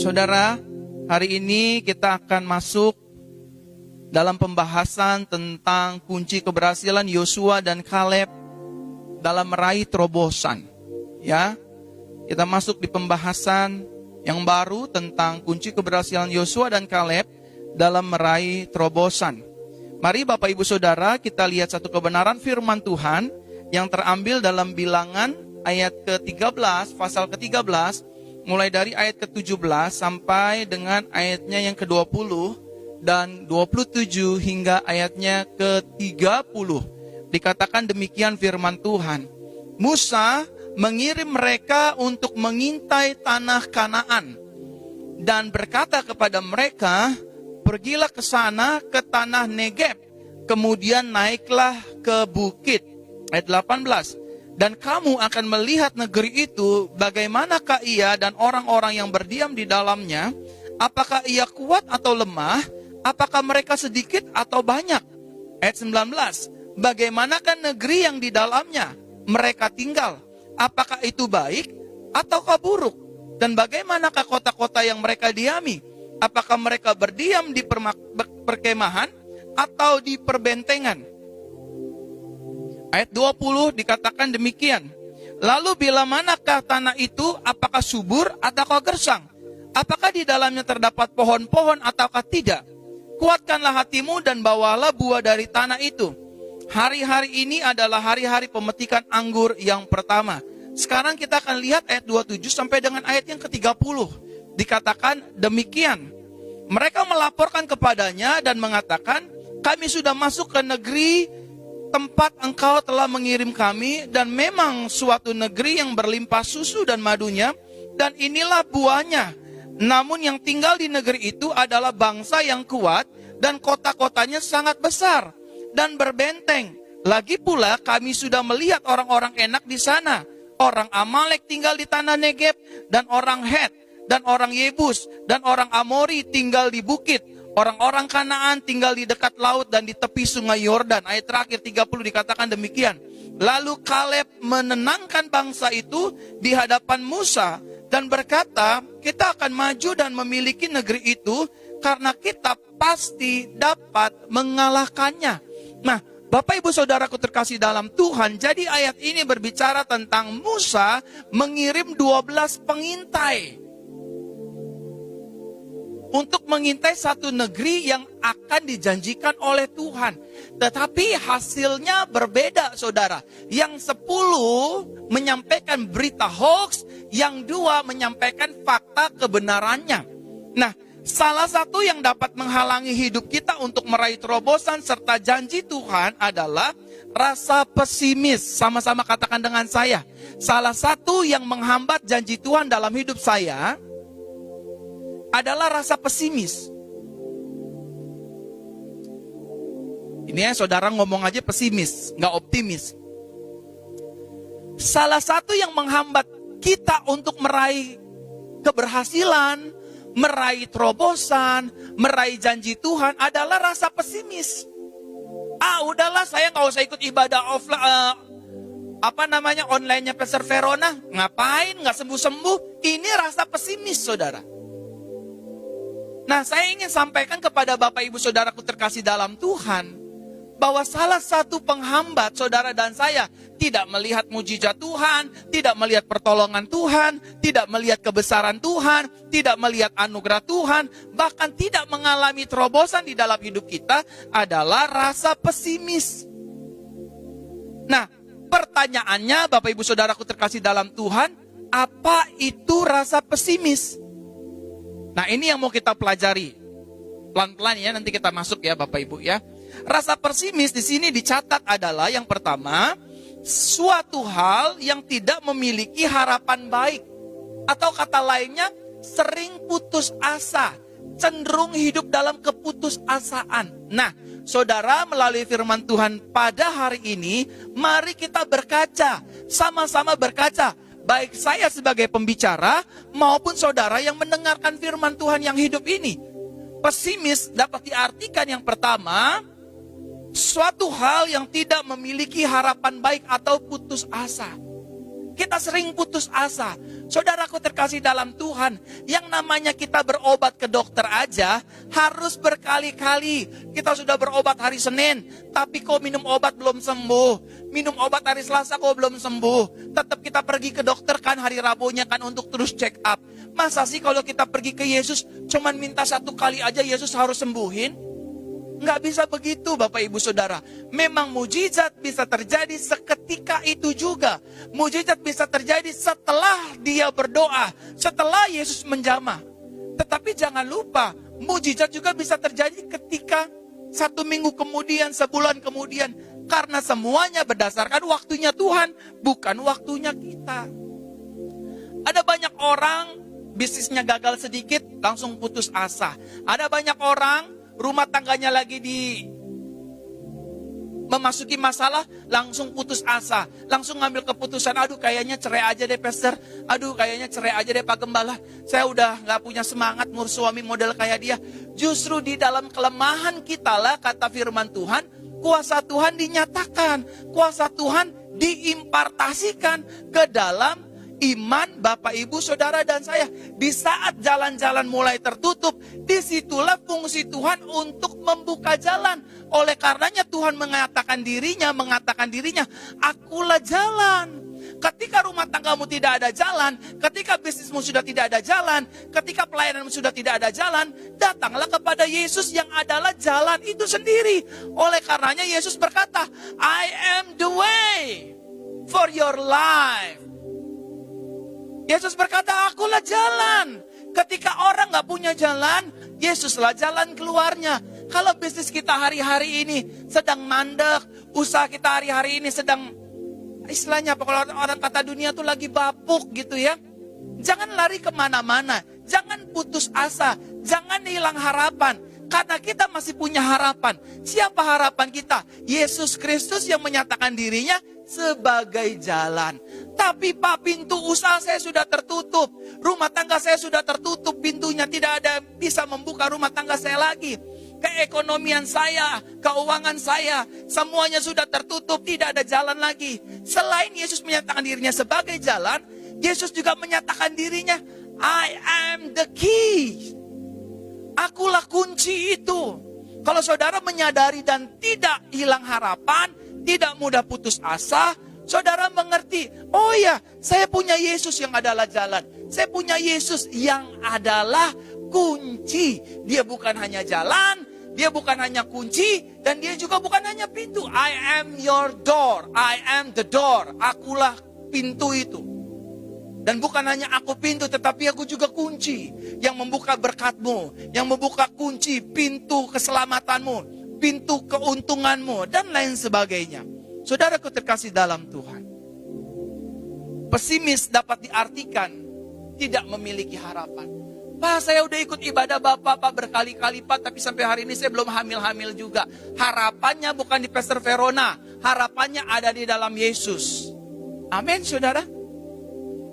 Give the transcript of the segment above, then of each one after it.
Saudara, hari ini kita akan masuk dalam pembahasan tentang kunci keberhasilan Yosua dan Kaleb dalam meraih terobosan. Ya, kita masuk di pembahasan yang baru tentang kunci keberhasilan Yosua dan Kaleb dalam meraih terobosan. Mari Bapak Ibu Saudara, kita lihat satu kebenaran firman Tuhan yang terambil dalam Bilangan ayat ke-13, pasal ke-13, mulai dari ayat ke-17 sampai dengan ayatnya yang ke-20 dan 27 hingga ayatnya ke-30. Dikatakan demikian firman Tuhan. Musa mengirim mereka untuk mengintai tanah Kanaan dan berkata kepada mereka, pergilah ke sana ke tanah Negeb, kemudian naiklah ke bukit. Ayat 18. Dan kamu akan melihat negeri itu, bagaimanakah ia dan orang-orang yang berdiam di dalamnya, apakah ia kuat atau lemah, apakah mereka sedikit atau banyak. Ayat 19, bagaimanakah negeri yang di dalamnya mereka tinggal, apakah itu baik ataukah buruk, dan bagaimanakah kota-kota yang mereka diami, apakah mereka berdiam di perkemahan atau di perbentengan. Ayat 20 dikatakan demikian. Lalu bila manakah tanah itu, apakah subur ataukah gersang? Apakah di dalamnya terdapat pohon-pohon ataukah tidak? Kuatkanlah hatimu dan bawalah buah dari tanah itu. Hari-hari ini adalah hari-hari pemetikan anggur yang pertama. Sekarang kita akan lihat ayat 27 sampai dengan ayat yang ke-30. Dikatakan demikian. Mereka melaporkan kepadanya dan mengatakan, kami sudah masuk ke negeri tempat engkau telah mengirim kami, dan memang suatu negeri yang berlimpah susu dan madunya, dan inilah buahnya. Namun yang tinggal di negeri itu adalah bangsa yang kuat, dan kota-kotanya sangat besar dan berbenteng. Lagi pula kami sudah melihat orang-orang enak di sana. Orang Amalek tinggal di tanah Negeb, dan orang Het, dan orang Yebus, dan orang Amori tinggal di bukit. Orang-orang Kanaan tinggal di dekat laut dan di tepi sungai Yordan. Ayat terakhir 30 dikatakan demikian. Lalu Kaleb menenangkan bangsa itu di hadapan Musa dan berkata, kita akan maju dan memiliki negeri itu karena kita pasti dapat mengalahkannya. Nah, Bapak Ibu Saudaraku terkasih dalam Tuhan, jadi ayat ini berbicara tentang Musa mengirim 12 pengintai untuk mengintai satu negeri yang akan dijanjikan oleh Tuhan. Tetapi hasilnya berbeda, saudara. Yang 10 menyampaikan berita hoax, yang 2 menyampaikan fakta kebenarannya. Nah, salah satu yang dapat menghalangi hidup kita untuk meraih terobosan serta janji Tuhan adalah rasa pesimis. Sama-sama katakan dengan saya. Salah satu yang menghambat janji Tuhan dalam hidup saya adalah rasa pesimis. Ini ya, saudara ngomong aja pesimis, nggak optimis. Salah satu yang menghambat kita untuk meraih keberhasilan, meraih terobosan, meraih janji Tuhan adalah rasa pesimis. Udahlah, saya nggak usah ikut ibadah offline, online-nya Pastor Verona. Ngapain, nggak sembuh-sembuh. Ini rasa pesimis, saudara. Nah, saya ingin sampaikan kepada Bapak Ibu Saudaraku terkasih dalam Tuhan, bahwa salah satu penghambat saudara dan saya tidak melihat mujizat Tuhan, tidak melihat pertolongan Tuhan, tidak melihat kebesaran Tuhan, tidak melihat anugerah Tuhan, bahkan tidak mengalami terobosan di dalam hidup kita adalah rasa pesimis. Nah, pertanyaannya Bapak Ibu Saudaraku terkasih dalam Tuhan, apa itu rasa pesimis? Nah, ini yang mau kita pelajari. Pelan-pelan ya, nanti kita masuk ya Bapak Ibu ya. Rasa pesimis di sini dicatat adalah yang pertama, suatu hal yang tidak memiliki harapan baik. Atau kata lainnya, sering putus asa, cenderung hidup dalam keputusasaan. Nah, saudara, melalui firman Tuhan pada hari ini, mari kita berkaca, sama-sama berkaca. Baik saya sebagai pembicara maupun saudara yang mendengarkan firman Tuhan yang hidup ini. Pesimis dapat diartikan yang pertama, suatu hal yang tidak memiliki harapan baik atau putus asa. Kita sering putus asa. Saudaraku terkasih dalam Tuhan, yang namanya kita berobat ke dokter aja harus berkali-kali. Kita sudah berobat hari Senin, tapi kok minum obat belum sembuh. Minum obat hari Selasa kok belum sembuh. Tetap kita pergi ke dokter kan hari Rabunya kan untuk terus check up. Masa sih kalau kita pergi ke Yesus cuman minta 1 kali aja Yesus harus sembuhin? Nggak bisa begitu Bapak Ibu Saudara. Memang mujizat bisa terjadi seketika itu juga. Mujizat bisa terjadi setelah dia berdoa, setelah Yesus menjamah. Tetapi jangan lupa, mujizat juga bisa terjadi ketika 1 minggu kemudian, sebulan kemudian. Karena semuanya berdasarkan waktunya Tuhan, bukan waktunya kita. Ada banyak orang bisnisnya gagal sedikit, langsung putus asa. Ada banyak orang rumah tangganya lagi memasuki masalah, langsung putus asa. Langsung ngambil keputusan, aduh kayaknya cerai aja deh pastor. Aduh kayaknya cerai aja deh Pak Gembala. Saya udah gak punya semangat ngurus suami model kayak dia. Justru di dalam kelemahan kita lah, kata firman Tuhan, kuasa Tuhan dinyatakan. Kuasa Tuhan diimpartasikan ke dalam iman Bapak, Ibu, Saudara, dan saya. Di saat jalan-jalan mulai tertutup, disitulah fungsi Tuhan untuk membuka jalan. Oleh karenanya Tuhan mengatakan dirinya, akulah jalan. Ketika rumah tanggamu tidak ada jalan, ketika bisnismu sudah tidak ada jalan, ketika pelayananmu sudah tidak ada jalan, datanglah kepada Yesus yang adalah jalan itu sendiri. Oleh karenanya Yesus berkata, I am the way for your life. Yesus berkata, akulah jalan. Ketika orang gak punya jalan, Yesuslah jalan keluarnya. Kalau bisnis kita hari-hari ini sedang mandek, usaha kita hari-hari ini sedang, istilahnya apa, kalau orang kata dunia tuh lagi bapuk gitu ya. Jangan lari kemana-mana, jangan putus asa, jangan hilang harapan. Karena kita masih punya harapan. Siapa harapan kita? Yesus Kristus yang menyatakan dirinya sebagai jalan. Tapi Pak, pintu usaha saya sudah tertutup. Rumah tangga saya sudah tertutup. Pintunya tidak ada bisa membuka rumah tangga saya lagi. Keekonomian saya, keuangan saya, semuanya sudah tertutup. Tidak ada jalan lagi. Selain Yesus menyatakan dirinya sebagai jalan, Yesus juga menyatakan dirinya, I am the key. Akulah kunci itu. Kalau saudara menyadari dan tidak hilang harapan, tidak mudah putus asa, saudara mengerti, oh ya, saya punya Yesus yang adalah jalan. Saya punya Yesus yang adalah kunci. Dia bukan hanya jalan, dia bukan hanya kunci, dan dia juga bukan hanya pintu. I am your door, I am the door. Akulah pintu itu. Dan bukan hanya aku pintu, tetapi aku juga kunci. Yang membuka berkat-Mu, yang membuka kunci pintu keselamatanmu, pintu keuntunganmu, dan lain sebagainya. Saudaraku terkasih dalam Tuhan, pesimis dapat diartikan tidak memiliki harapan. Pak, saya udah ikut ibadah Bapak, Pak, berkali-kali Pak, tapi sampai hari ini saya belum hamil-hamil juga. Harapannya bukan di Pastor Verona, harapannya ada di dalam Yesus. Amin, saudara.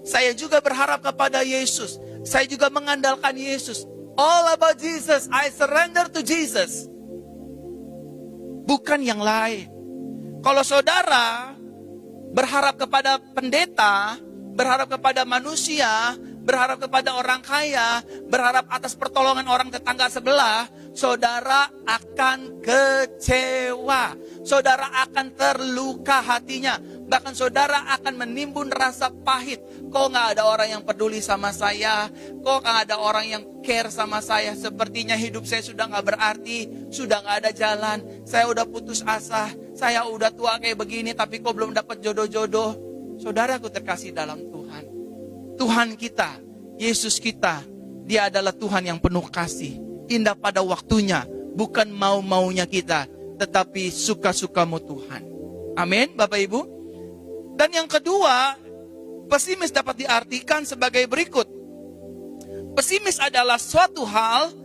Saya juga berharap kepada Yesus. Saya juga mengandalkan Yesus. All about Jesus, I surrender to Jesus. Bukan yang lain. Kalau saudara berharap kepada pendeta, berharap kepada manusia, berharap kepada orang kaya, berharap atas pertolongan orang tetangga sebelah, saudara akan kecewa. Saudara akan terluka hatinya. Bahkan saudara akan menimbun rasa pahit. Kok gak ada orang yang peduli sama saya? Kok gak ada orang yang care sama saya? Sepertinya hidup saya sudah gak berarti, sudah gak ada jalan. Saya udah putus asa, saya udah tua kayak begini, tapi kok belum dapat jodoh-jodoh. Saudaraku terkasih dalam Tuhan, Tuhan kita, Yesus kita, Dia adalah Tuhan yang penuh kasih, indah pada waktunya, bukan mau-maunya kita, tetapi suka-sukamu Tuhan. Amin, Bapak Ibu. Dan yang kedua, pesimis dapat diartikan sebagai berikut. Pesimis adalah suatu hal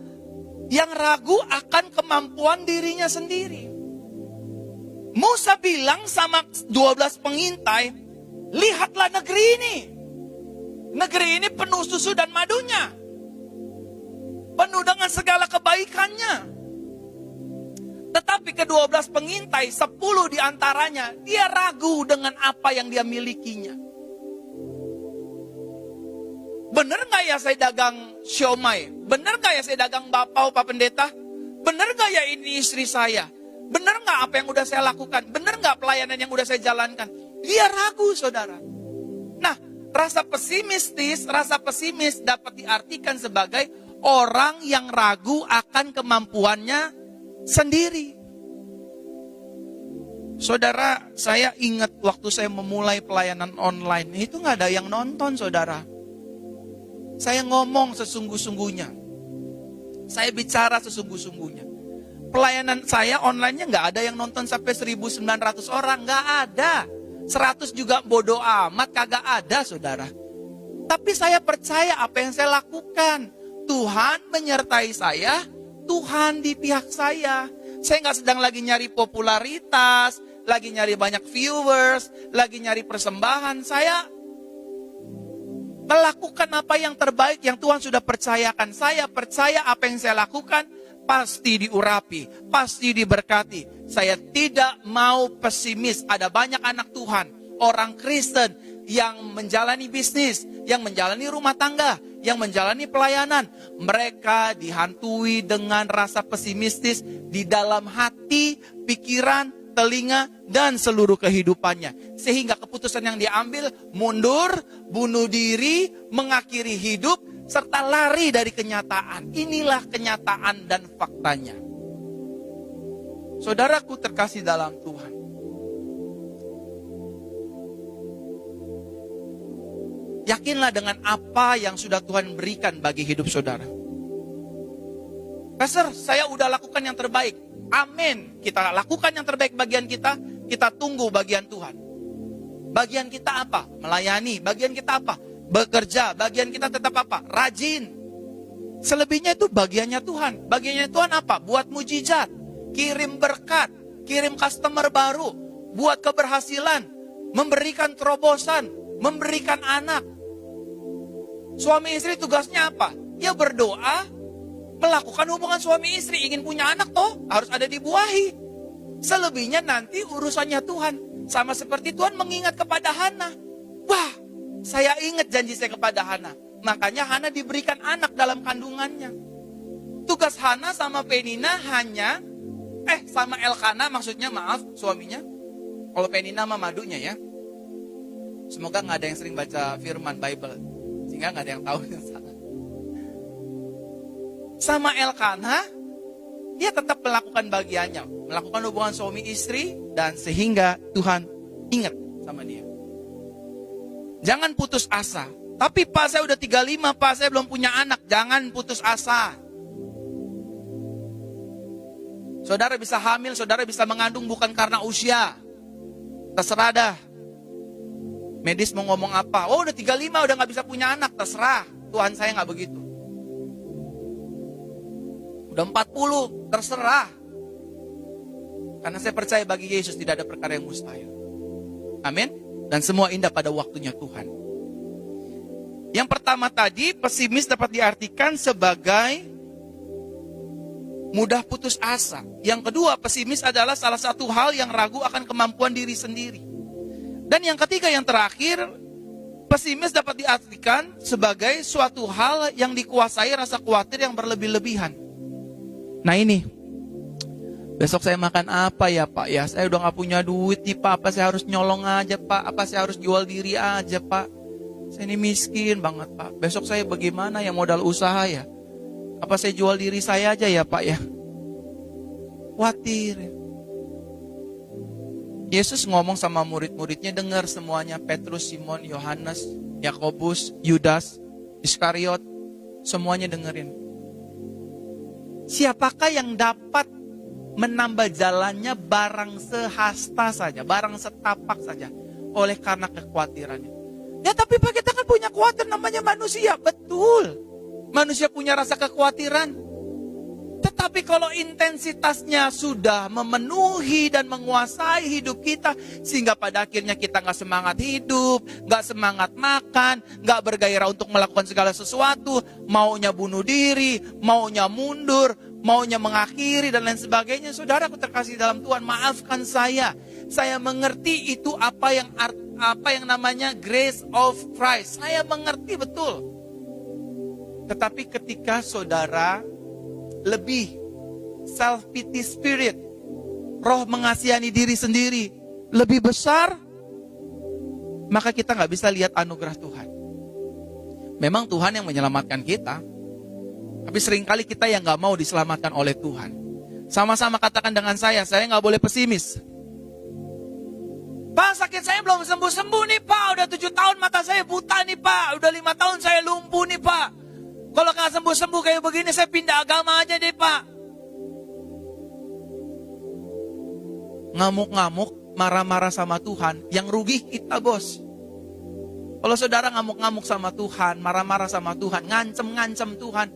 yang ragu akan kemampuan dirinya sendiri. Musa bilang sama 12 pengintai, lihatlah negeri ini. Negeri ini penuh susu dan madunya. Penuh dengan segala kebaikannya. Tetapi ke-12 pengintai, 10 diantaranya, dia ragu dengan apa yang dia milikinya. Bener nggak ya saya dagang siomay? Bener nggak ya saya dagang bapau, Pak Pendeta? Bener nggak ya ini istri saya? Bener nggak apa yang udah saya lakukan? Bener nggak pelayanan yang udah saya jalankan? Dia ragu, saudara. Nah, rasa pesimis dapat diartikan sebagai orang yang ragu akan kemampuannya sendiri. Saudara, saya ingat waktu saya memulai pelayanan online, itu nggak ada yang nonton, saudara. Saya ngomong sesungguh-sungguhnya. Saya bicara sesungguh-sungguhnya. Pelayanan saya online-nya nggak ada yang nonton sampai 1.900 orang. Nggak ada. 100 juga bodoh amat, kagak ada, saudara. Tapi saya percaya apa yang saya lakukan. Tuhan menyertai saya, Tuhan di pihak saya. Saya nggak sedang lagi nyari popularitas, lagi nyari banyak viewers, lagi nyari persembahan. Saya melakukan apa yang terbaik yang Tuhan sudah percayakan. Saya percaya apa yang saya lakukan pasti diurapi, pasti diberkati. Saya tidak mau pesimis. Ada banyak anak Tuhan, orang Kristen yang menjalani bisnis, yang menjalani rumah tangga, yang menjalani pelayanan. Mereka dihantui dengan rasa pesimistis di dalam hati, pikiran, telinga, dan seluruh kehidupannya. Sehingga keputusan yang diambil, mundur, bunuh diri, mengakhiri hidup, serta lari dari kenyataan. Inilah kenyataan dan faktanya. Saudaraku terkasih dalam Tuhan. Yakinlah dengan apa yang sudah Tuhan berikan bagi hidup saudara. Pastor, saya udah lakukan yang terbaik. Amin. Kita lakukan yang terbaik bagian kita. Kita tunggu bagian Tuhan. Bagian kita apa? Melayani. Bagian kita apa? Bekerja. Bagian kita tetap apa? Rajin. Selebihnya itu bagiannya Tuhan. Bagiannya Tuhan apa? Buat mujizat. Kirim berkat. Kirim customer baru. Buat keberhasilan. Memberikan terobosan. Memberikan anak. Suami istri tugasnya apa? Ya berdoa. Melakukan hubungan suami istri. Ingin punya anak toh harus ada dibuahi. Selebihnya nanti urusannya Tuhan. Sama seperti Tuhan mengingat kepada Hana. Wah, saya ingat janji saya kepada Hana. Makanya Hana diberikan anak dalam kandungannya. Tugas Hana sama Penina hanya sama Elkana maksudnya, maaf, suaminya. Kalau Penina mah madunya ya. Semoga gak ada yang sering baca firman Bible, sehingga gak ada yang tahu yang salah. Sama Elkana, dia tetap melakukan bagiannya, melakukan hubungan suami istri, dan sehingga Tuhan ingat sama dia. Jangan putus asa. Tapi Pak, saya udah 35, Pak, saya belum punya anak. Jangan putus asa. Saudara bisa hamil, saudara bisa mengandung bukan karena usia. Terserah dah. Medis mau ngomong apa? Oh udah 35 udah gak bisa punya anak. Terserah. Tuhan saya gak begitu. Udah 40. Terserah. Karena saya percaya bagi Yesus tidak ada perkara yang mustahil. Amin. Dan semua indah pada waktunya Tuhan. Yang pertama tadi, pesimis dapat diartikan sebagai mudah putus asa. Yang kedua, pesimis adalah salah satu hal yang ragu akan kemampuan diri sendiri. Dan yang ketiga, yang terakhir, pesimis dapat diartikan sebagai suatu hal yang dikuasai rasa khawatir yang berlebih-lebihan. Nah ini, besok saya makan apa ya Pak? Ya saya udah gak punya duit nih Pak. Apa saya harus nyolong aja Pak? Apa saya harus jual diri aja Pak? Saya ini miskin banget Pak. Besok saya bagaimana ya modal usaha ya? Apa saya jual diri saya aja ya Pak ya? Khawatir. Yesus ngomong sama murid-muridnya, dengar semuanya. Petrus, Simon, Yohanes, Yakobus, Yudas, Iskariot. Semuanya dengerin. Siapakah yang dapat menambah jalannya barang sehasta saja, barang setapak saja, oleh karena kekhawatirannya? Ya tapi Pak, kita kan punya khawatir, namanya manusia. Betul. Manusia punya rasa kekhawatiran. Tetapi kalau intensitasnya sudah memenuhi dan menguasai hidup kita, sehingga pada akhirnya kita gak semangat hidup, gak semangat makan, gak bergairah untuk melakukan segala sesuatu, maunya bunuh diri, maunya mundur, maunya mengakhiri dan lain sebagainya. Saudaraku terkasih dalam Tuhan, maafkan saya. Saya mengerti itu apa yang namanya grace of Christ. Saya mengerti betul. Tetapi ketika saudara lebih self-pity spirit, roh mengasihani diri sendiri lebih besar, maka kita nggak bisa lihat anugerah Tuhan. Memang Tuhan yang menyelamatkan kita, tapi seringkali kita yang nggak mau diselamatkan oleh Tuhan. Sama-sama katakan dengan saya nggak boleh pesimis. Pak, sakit saya belum sembuh-sembuh nih Pak, udah 7 tahun mata saya buta nih Pak, udah 5 tahun saya lumpuh nih Pak. Kalau nggak sembuh-sembuh kayak begini, saya pindah agama aja deh Pak. Ngamuk-ngamuk, marah-marah sama Tuhan, yang rugi kita bos. Kalau saudara ngamuk-ngamuk sama Tuhan, marah-marah sama Tuhan, ngancem-ngancem Tuhan,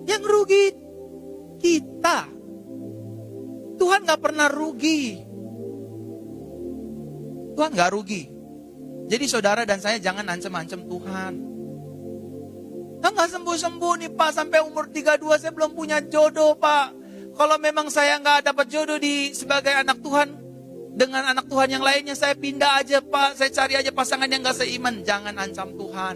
yang rugi kita. Tuhan gak pernah rugi. Tuhan gak rugi. Jadi saudara dan saya jangan ancem-ancem Tuhan. Gak sembuh-sembuh nih Pak, sampai umur 32 saya belum punya jodoh Pak. Kalau memang saya gak dapat jodoh sebagai anak Tuhan, dengan anak Tuhan yang lainnya saya pindah aja Pak, saya cari aja pasangan yang gak seiman. Jangan ancam Tuhan.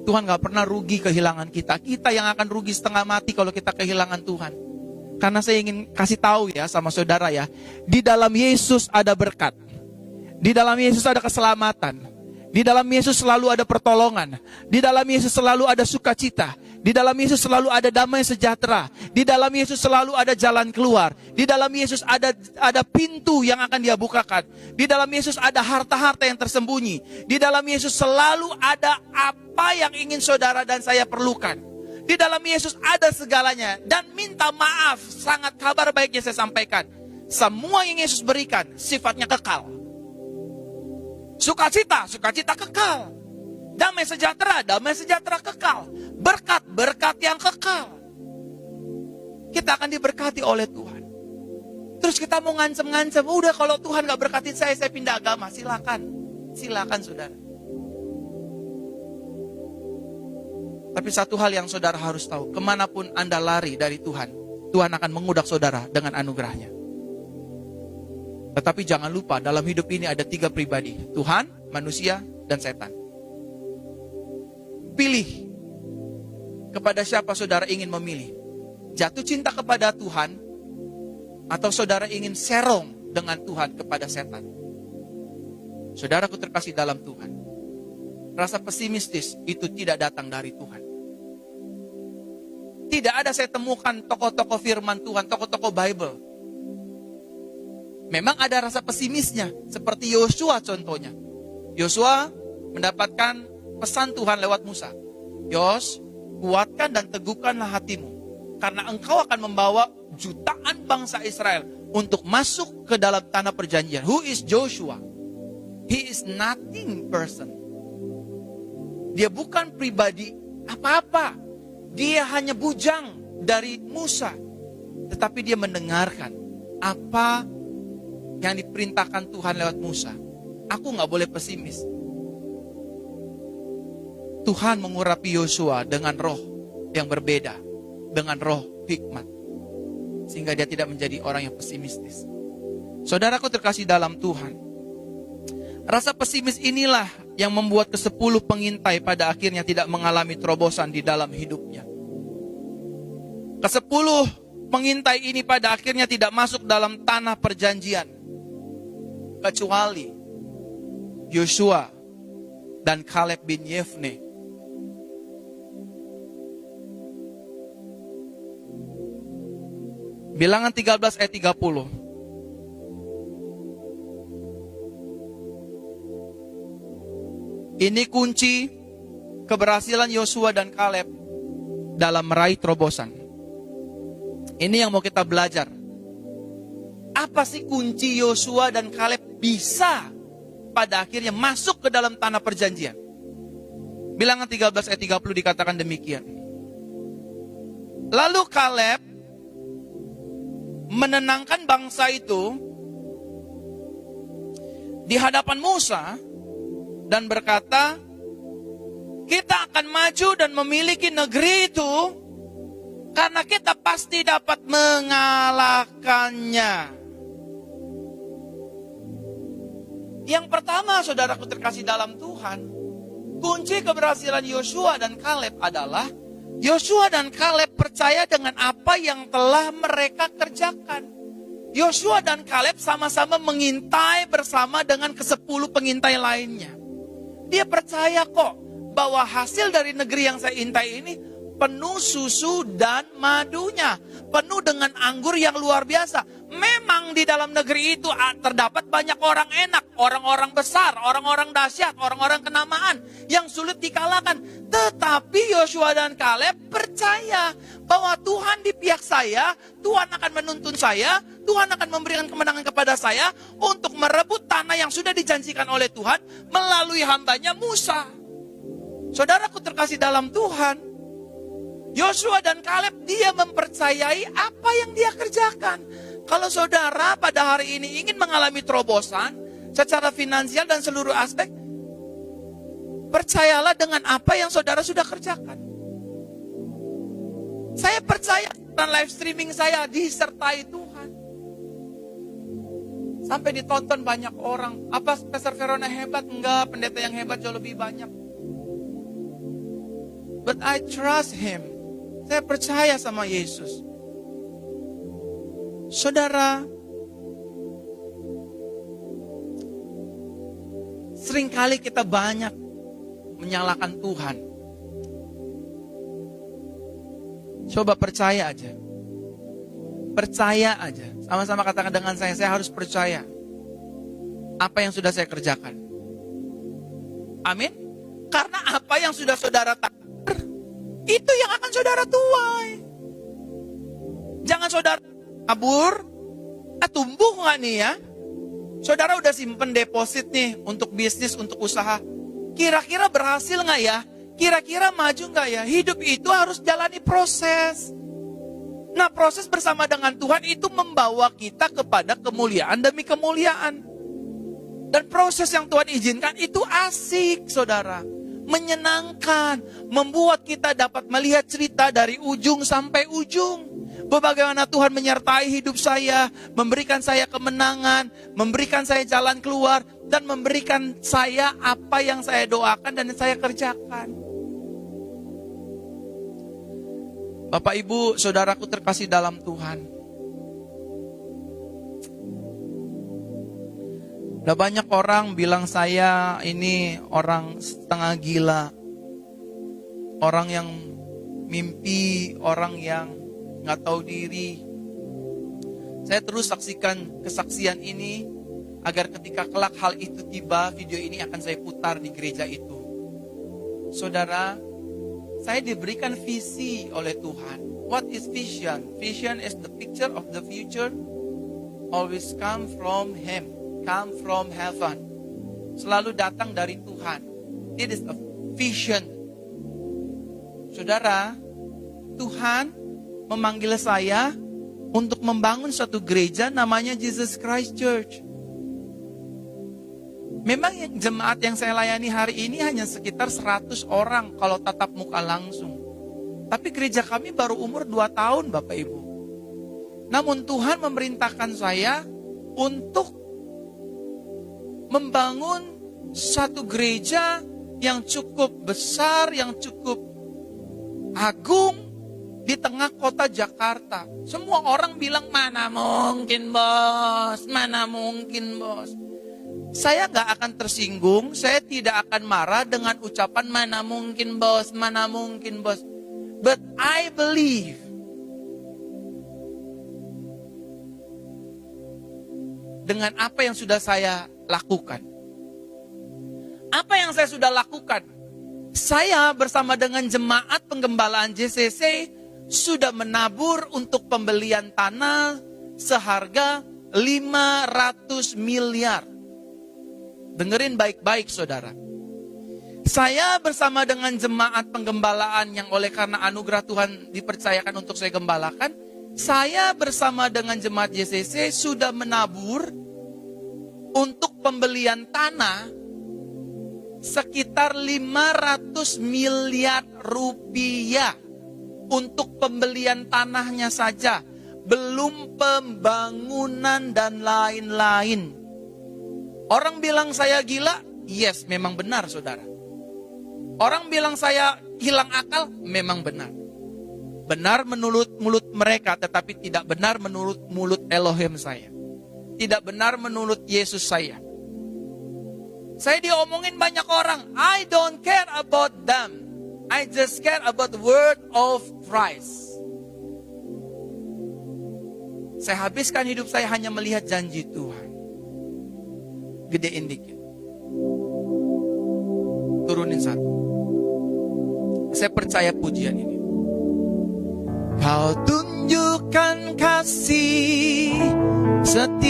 Tuhan gak pernah rugi kehilangan kita. Kita yang akan rugi setengah mati kalau kita kehilangan Tuhan. Karena saya ingin kasih tahu ya sama saudara ya, di dalam Yesus ada berkat. Di dalam Yesus ada keselamatan. Di dalam Yesus selalu ada pertolongan. Di dalam Yesus selalu ada sukacita. Di dalam Yesus selalu ada damai sejahtera. Di dalam Yesus selalu ada jalan keluar. Di dalam Yesus ada pintu yang akan Dia bukakan. Di dalam Yesus ada harta-harta yang tersembunyi. Di dalam Yesus selalu ada apa yang ingin saudara dan saya perlukan. Di dalam Yesus ada segalanya. Dan minta maaf, sangat kabar baiknya saya sampaikan. Semua yang Yesus berikan sifatnya kekal. Sukacita kekal. Damai sejahtera kekal. Berkat yang kekal. Kita akan diberkati oleh Tuhan. Terus kita mau ngancem-ngancem, udah kalau Tuhan gak berkatin saya pindah agama. Silakan saudara. Tapi satu hal yang saudara harus tahu, kemanapun Anda lari dari Tuhan, Tuhan akan mengudak saudara dengan anugerahnya. Tetapi jangan lupa, dalam hidup ini ada 3 pribadi, Tuhan, manusia, dan setan. Pilih kepada siapa saudara ingin memilih. Jatuh cinta kepada Tuhan, atau saudara ingin serong dengan Tuhan kepada setan. Saudaraku terkasih dalam Tuhan, rasa pesimistis itu tidak datang dari Tuhan. Tidak ada saya temukan tokoh-tokoh firman Tuhan, tokoh-tokoh Bible. Memang ada rasa pesimisnya, seperti Yosua contohnya. Yosua mendapatkan pesan Tuhan lewat Musa. Yos, kuatkan dan teguhkanlah hatimu, karena engkau akan membawa jutaan bangsa Israel untuk masuk ke dalam tanah perjanjian. Who is Joshua? He is nothing person. Dia bukan pribadi apa-apa. Dia hanya bujang dari Musa. Tetapi dia mendengarkan apa yang diperintahkan Tuhan lewat Musa. Aku gak boleh pesimis. Tuhan mengurapi Yosua dengan roh yang berbeda. Dengan roh hikmat. Sehingga dia tidak menjadi orang yang pesimistis. Saudaraku terkasih dalam Tuhan, rasa pesimis inilah yang membuat ke-10 pengintai pada akhirnya tidak mengalami terobosan di dalam hidupnya. Ke-10 pengintai ini pada akhirnya tidak masuk dalam tanah perjanjian. Kecuali Yosua dan Kaleb bin Yefne. Bilangan 13 ayat 30. Ini kunci keberhasilan Yosua dan Kaleb dalam meraih terobosan. Ini yang mau kita belajar. Apa sih kunci Yosua dan Kaleb bisa pada akhirnya masuk ke dalam tanah perjanjian? Bilangan 13 ayat 30 dikatakan demikian. Lalu Kaleb menenangkan bangsa itu di hadapan Musa dan berkata, kita akan maju dan memiliki negeri itu karena kita pasti dapat mengalahkannya. Yang pertama, saudaraku terkasih dalam Tuhan, kunci keberhasilan Yosua dan Kaleb adalah Yosua dan Kaleb percaya dengan apa yang telah mereka kerjakan. Yosua dan Kaleb sama-sama mengintai bersama dengan ke-10 pengintai lainnya. Dia percaya kok bahwa hasil dari negeri yang saya intai ini penuh susu dan madunya, penuh dengan anggur yang luar biasa. Memang di dalam negeri itu terdapat banyak orang enak, orang-orang besar, orang-orang dahsyat, orang-orang kenamaan yang sulit dikalahkan. Tetapi Yosua dan Kaleb percaya bahwa Tuhan di pihak saya, Tuhan akan menuntun saya, Tuhan akan memberikan kemenangan kepada saya untuk merebut tanah yang sudah dijanjikan oleh Tuhan melalui hambanya Musa. Saudaraku terkasih dalam Tuhan, Yosua dan Kaleb dia mempercayai apa yang dia kerjakan. Kalau saudara pada hari ini ingin mengalami terobosan secara finansial dan seluruh aspek, percayalah dengan apa yang saudara sudah kerjakan. Saya percaya dan live streaming saya disertai Tuhan. Sampai ditonton banyak orang. Apa Pastor Verona hebat? Enggak, pendeta yang hebat jauh lebih banyak. But I trust Him. Saya percaya sama Yesus. Saudara, seringkali kita banyak menyalahkan Tuhan. Coba percaya aja. Percaya aja. Sama-sama katakan dengan saya harus percaya apa yang sudah saya kerjakan. Amin. Karena apa yang sudah saudara takdir, itu yang akan saudara tuai. Jangan saudara kabur, tumbuh nggak nih ya? Saudara udah simpen deposit nih untuk bisnis, untuk usaha. Kira-kira berhasil nggak ya? Kira-kira maju nggak ya? Hidup itu harus jalani proses. Nah, proses bersama dengan Tuhan itu membawa kita kepada kemuliaan demi kemuliaan. Dan proses yang Tuhan izinkan itu asik, saudara. Menyenangkan, membuat kita dapat melihat cerita dari ujung sampai ujung. Bagaimana Tuhan menyertai hidup saya, memberikan saya kemenangan, memberikan saya jalan keluar, dan memberikan saya apa yang saya doakan dan saya kerjakan. Bapak, Ibu, saudaraku terkasih dalam Tuhan. Udah banyak orang bilang saya ini orang setengah gila. Orang yang mimpi, orang yang nggak tahu diri. Saya terus saksikan kesaksian ini agar ketika kelak hal itu tiba, video ini akan saya putar di gereja itu. Saudara, saya diberikan visi oleh Tuhan. What is vision? Vision is the picture of the future. Always come from Him, come from heaven. Selalu datang dari Tuhan. It is a vision. Saudara, Tuhan memanggil saya untuk membangun suatu gereja namanya Jesus Christ Church. Memang jemaat yang saya layani hari ini hanya sekitar 100 orang kalau tatap muka langsung. Tapi gereja kami baru umur 2 tahun, Bapak Ibu. Namun Tuhan memerintahkan saya untuk membangun satu gereja yang cukup besar, yang cukup agung di tengah kota Jakarta. Semua orang bilang, mana mungkin bos, mana mungkin bos. Saya gak akan tersinggung, saya tidak akan marah dengan ucapan mana mungkin bos, mana mungkin bos. But I believe dengan apa yang sudah saya lakukan. Apa yang saya sudah lakukan? Saya bersama dengan jemaat penggembalaan JCC sudah menabur untuk pembelian tanah seharga 500 miliar. Dengerin baik-baik, saudara. Saya bersama dengan jemaat penggembalaan yang oleh karena anugerah Tuhan dipercayakan untuk saya gembalakan, saya bersama dengan jemaat JCC sudah menabur untuk pembelian tanah sekitar 500 miliar rupiah. Untuk pembelian tanahnya saja, belum pembangunan dan lain-lain. Orang bilang saya gila, yes, memang benar, saudara. Orang bilang saya hilang akal, memang benar. benar menurut mulut mereka, tetapi tidak benar menurut mulut Elohim saya. Tidak benar menurut Yesus saya. Saya diomongin banyak orang. I don't care about them. I just care about the word of Christ. Saya habiskan hidup saya hanya melihat janji Tuhan. Gedein dikit. Turunin satu. Saya percaya pujian ini. Kau tunjukkan kasih setiamu,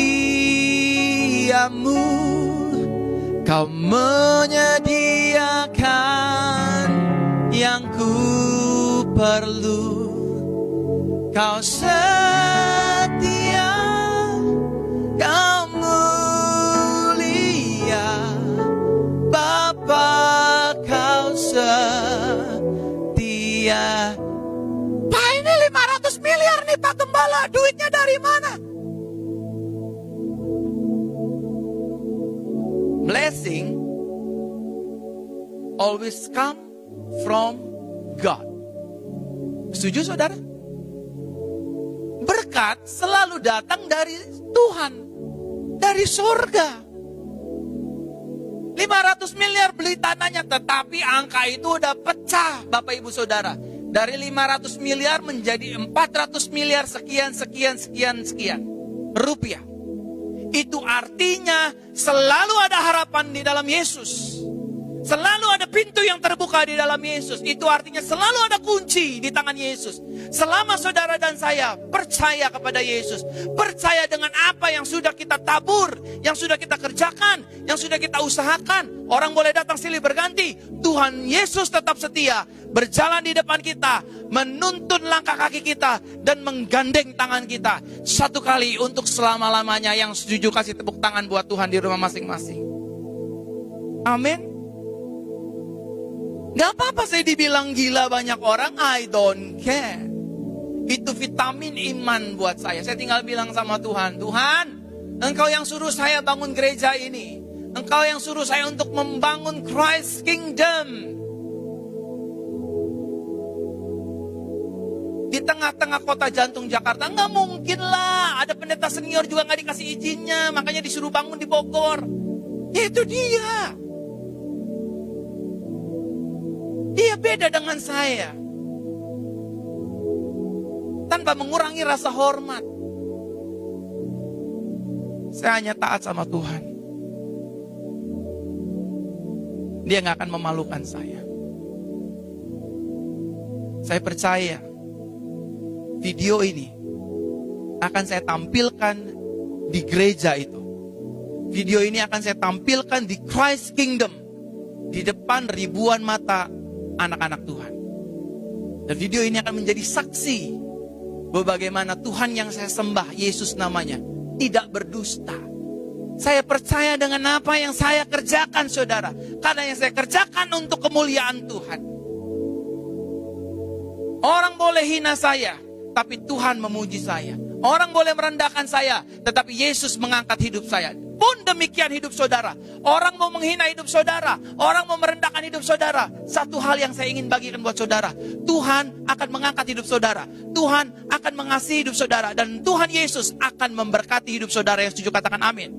kau menyediakan yang ku perlu, kau setia, kau mulia, Bapa kau setia. Pak, ini 500 miliar nih Pak Gembala, duitnya dari mana? Blessing always come from God. Setuju saudara? Berkat selalu datang dari Tuhan, dari surga. 500 miliar beli tanahnya, tetapi angka itu udah pecah Bapak Ibu Saudara. Dari 500 miliar menjadi 400 miliar sekian rupiah. Itu artinya selalu ada harapan di dalam Yesus. Selalu ada pintu yang terbuka di dalam Yesus. Itu artinya selalu ada kunci di tangan Yesus. Selama saudara dan saya percaya kepada Yesus, percaya dengan apa yang sudah kita tabur, yang sudah kita kerjakan, yang sudah kita usahakan. Orang boleh datang silih berganti, Tuhan Yesus tetap setia, berjalan di depan kita, menuntun langkah kaki kita, dan menggandeng tangan kita. Satu kali untuk selama-lamanya. Yang setuju kasih tepuk tangan buat Tuhan di rumah masing-masing. Amin. Gak apa-apa saya dibilang gila banyak orang, I don't care. Itu vitamin iman buat saya. Saya tinggal bilang sama Tuhan, Tuhan, Engkau yang suruh saya bangun gereja ini. Engkau yang suruh saya untuk membangun Christ Kingdom. Di tengah-tengah kota jantung Jakarta, nggak mungkin lah. Ada pendeta senior juga nggak dikasih izinnya, makanya disuruh bangun di Bogor. Ya itu dia. Dia beda dengan saya. Tanpa mengurangi rasa hormat. Saya hanya taat sama Tuhan. Dia gak akan memalukan saya. Saya percaya video ini akan saya tampilkan di gereja itu. Video ini akan saya tampilkan di Christ Kingdom, di depan ribuan mata anak-anak Tuhan. Dan video ini akan menjadi saksi bahwa bagaimana Tuhan yang saya sembah, Yesus namanya, tidak berdusta. Saya percaya dengan apa yang saya kerjakan, saudara. Karena yang saya kerjakan untuk kemuliaan Tuhan. Orang boleh hina saya, tapi Tuhan memuji saya. Orang boleh merendahkan saya, tetapi Yesus mengangkat hidup saya. Pun demikian hidup saudara. Orang mau menghina hidup saudara, orang mau merendahkan hidup saudara. Satu hal yang saya ingin bagikan buat saudara, Tuhan akan mengangkat hidup saudara. Tuhan akan mengasihi hidup saudara. Dan Tuhan Yesus akan memberkati hidup saudara. Yang setuju katakan amin.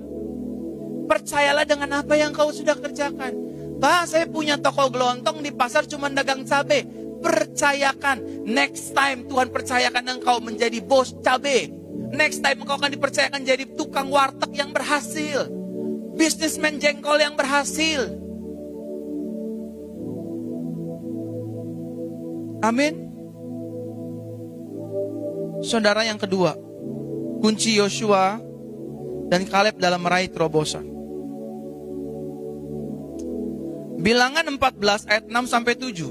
Percayalah dengan apa yang kau sudah kerjakan. Pak, saya punya toko gelontong di pasar cuma dagang cabai. Percayakan, next time Tuhan percayakan engkau menjadi bos cabai. Next time engkau akan dipercayakan jadi tukang warteg yang berhasil. Businessman jengkol yang berhasil. Amin. Saudara, yang kedua, kunci Yosua dan Kaleb dalam meraih terobosan. Bilangan 14 ayat 6 sampai 7.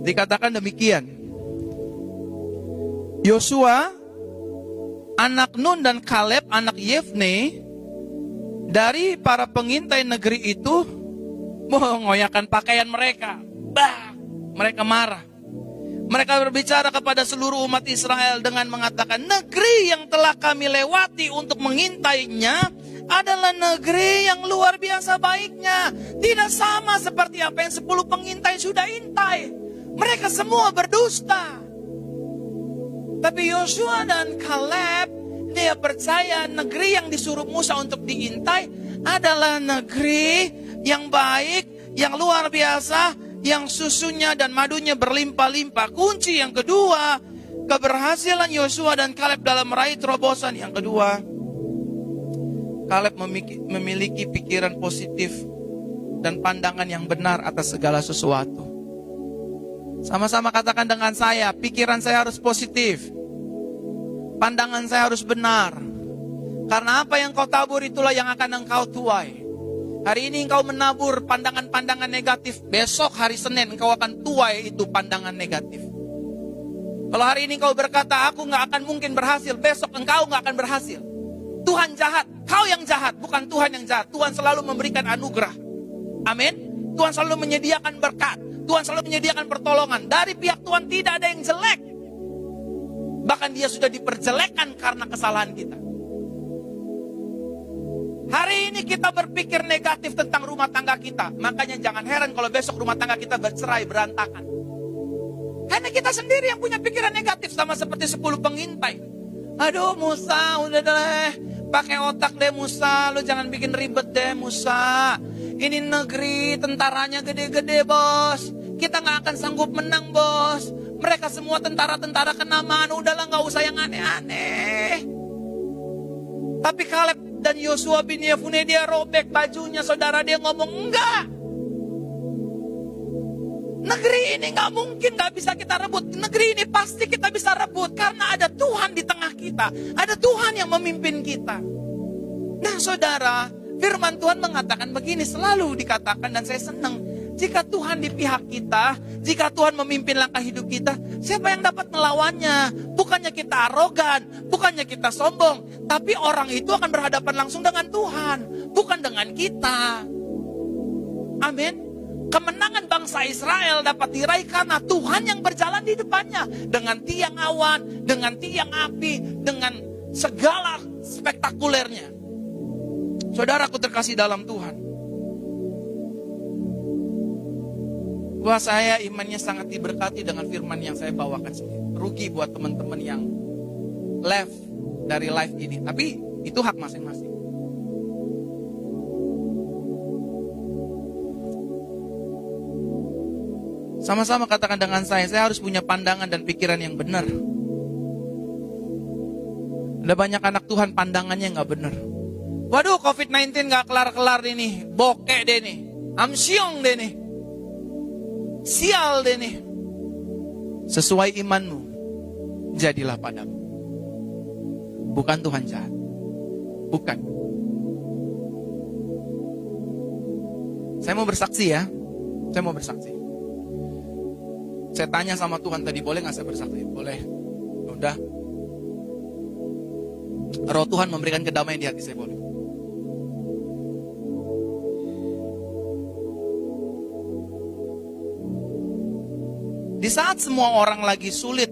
Dikatakan demikian. Yosua, anak Nun dan Kaleb, anak Yefne, dari para pengintai negeri itu mengoyakkan pakaian mereka. Bah, mereka marah. Mereka berbicara kepada seluruh umat Israel dengan mengatakan, negeri yang telah kami lewati untuk mengintainya adalah negeri yang luar biasa baiknya. Tidak sama seperti apa yang 10 pengintai sudah intai. Mereka semua berdusta. Tapi Yosua dan Kaleb, dia percaya negeri yang disuruh Musa untuk diintai adalah negeri yang baik, yang luar biasa, yang susunya dan madunya berlimpah-limpah. Kunci yang kedua, keberhasilan Yosua dan Kaleb dalam meraih terobosan. Yang kedua, Kaleb memiliki pikiran positif dan pandangan yang benar atas segala sesuatu. Sama-sama katakan dengan saya, pikiran saya harus positif. Pandangan saya harus benar. Karena apa yang kau tabur itulah yang akan engkau tuai. Hari ini engkau menabur pandangan-pandangan negatif. Besok hari Senin engkau akan tuai itu pandangan negatif. Kalau hari ini engkau berkata, aku gak akan mungkin berhasil. Besok engkau gak akan berhasil. Tuhan jahat, kau yang jahat, bukan Tuhan yang jahat. Tuhan selalu memberikan anugerah. Amin. Tuhan selalu menyediakan berkat. Tuhan selalu menyediakan pertolongan. Dari pihak Tuhan tidak ada yang jelek. Bahkan dia sudah diperjelekkan karena kesalahan kita. Hari ini kita berpikir negatif tentang rumah tangga kita. Makanya jangan heran kalau besok rumah tangga kita bercerai, berantakan. Hanya kita sendiri yang punya pikiran negatif. Sama seperti 10 pengintai. Aduh Musa, udah deh. Pakai otak deh Musa. Lu jangan bikin ribet deh Musa. Ini negeri tentaranya gede-gede bos. Kita gak akan sanggup menang bos. Mereka semua tentara-tentara kenamaan. Udahlah gak usah yang aneh-aneh. Tapi Kaleb dan Yosua bin Yefune, dia robek bajunya. Saudara, dia ngomong enggak. Negeri ini gak mungkin gak bisa kita rebut. Negeri ini pasti kita bisa rebut. Karena ada Tuhan di tengah kita. Ada Tuhan yang memimpin kita. Nah saudara, firman Tuhan mengatakan begini. Selalu dikatakan dan saya senang. Jika Tuhan di pihak kita, jika Tuhan memimpin langkah hidup kita, siapa yang dapat melawannya? Bukannya kita arogan, bukannya kita sombong, tapi orang itu akan berhadapan langsung dengan Tuhan, bukan dengan kita. Amin. Kemenangan bangsa Israel dapat diraih karena Tuhan yang berjalan di depannya. Dengan tiang awan, dengan tiang api, dengan segala spektakulernya. Saudaraku terkasih dalam Tuhan. Wah, saya imannya sangat diberkati dengan firman yang saya bawakan sendiri. Rugi buat teman-teman yang left dari live ini. Tapi itu hak masing-masing. Sama-sama katakan dengan saya harus punya pandangan dan pikiran yang benar. Ada banyak anak Tuhan pandangannya gak benar. Waduh, COVID-19 gak kelar-kelar ini. Bokeh deh nih. Amsyong deh nih. Sial deh nih. Sesuai imanmu, jadilah padamu. Bukan Tuhan jahat. Bukan. Saya mau bersaksi ya. Saya mau bersaksi. Saya tanya sama Tuhan tadi, boleh gak saya bersaksi? Boleh. Udah. Roh Tuhan memberikan kedamaian di hati saya, boleh. Di saat semua orang lagi sulit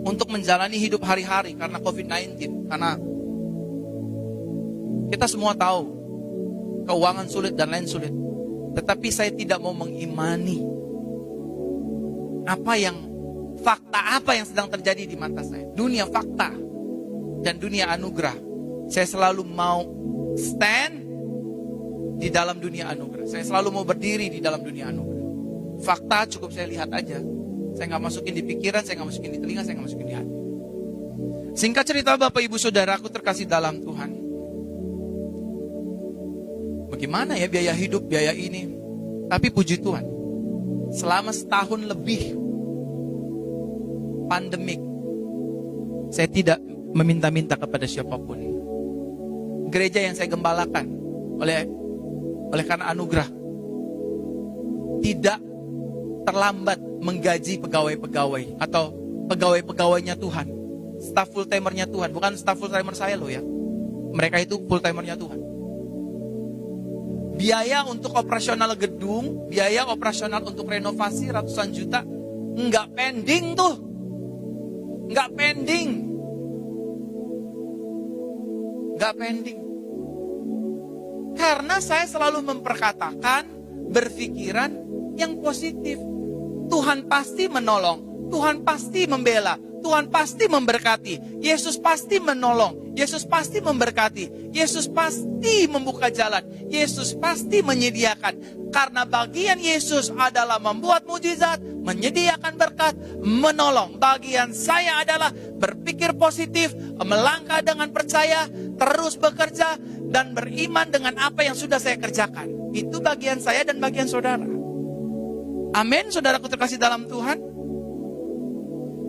untuk menjalani hidup hari-hari karena COVID-19, karena kita semua tahu keuangan sulit dan lain sulit. Tetapi saya tidak mau mengimani fakta apa yang sedang terjadi di mata saya. Dunia fakta dan dunia anugerah. Saya selalu mau stand di dalam dunia anugerah. Saya selalu mau berdiri di dalam dunia anugerah. Fakta cukup saya lihat aja. Saya gak masukin di pikiran, saya gak masukin di telinga, saya gak masukin di hati. Singkat cerita Bapak Ibu Saudara, aku terkasih dalam Tuhan. Bagaimana ya biaya hidup, biaya ini? Tapi puji Tuhan, selama setahun lebih pandemik, saya tidak meminta-minta kepada siapapun. Gereja yang saya gembalakan oleh karena anugerah tidak terlambat menggaji pegawai-pegawai atau pegawai-pegawainya Tuhan, staf full timernya Tuhan, bukan staf full timer saya loh ya. Mereka itu full timernya Tuhan. Biaya untuk operasional gedung, biaya operasional untuk renovasi ratusan juta, nggak pending tuh, nggak pending, nggak pending. Karena saya selalu memperkatakan, berpikiran yang positif. Tuhan pasti menolong, Tuhan pasti membela, Tuhan pasti memberkati, Yesus pasti menolong, Yesus pasti memberkati, Yesus pasti membuka jalan, Yesus pasti menyediakan. Karena bagian Yesus adalah membuat mujizat, menyediakan berkat, menolong. Bagian saya adalah berpikir positif, melangkah dengan percaya, terus bekerja, dan beriman dengan apa yang sudah saya kerjakan. Itu bagian saya dan bagian saudara. Amin, saudaraku terkasih dalam Tuhan.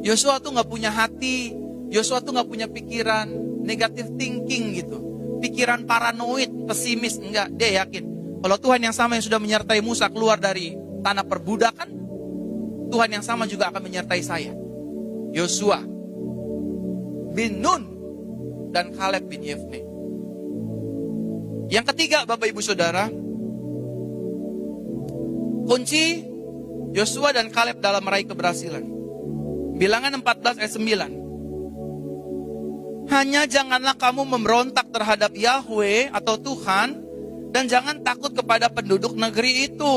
Yosua tuh gak punya hati, Yosua tuh gak punya pikiran negative thinking gitu. Pikiran paranoid, pesimis, enggak. Dia yakin kalau Tuhan yang sama yang sudah menyertai Musa keluar dari tanah perbudakan, Tuhan yang sama juga akan menyertai saya. Yosua bin Nun dan Kaleb bin Yefne. Yang ketiga, Bapak Ibu Saudara, kunci Yosua dan Kaleb dalam meraih keberhasilan. Bilangan 14 ayat 9. Hanya janganlah kamu memberontak terhadap Yahweh atau Tuhan, dan jangan takut kepada penduduk negeri itu.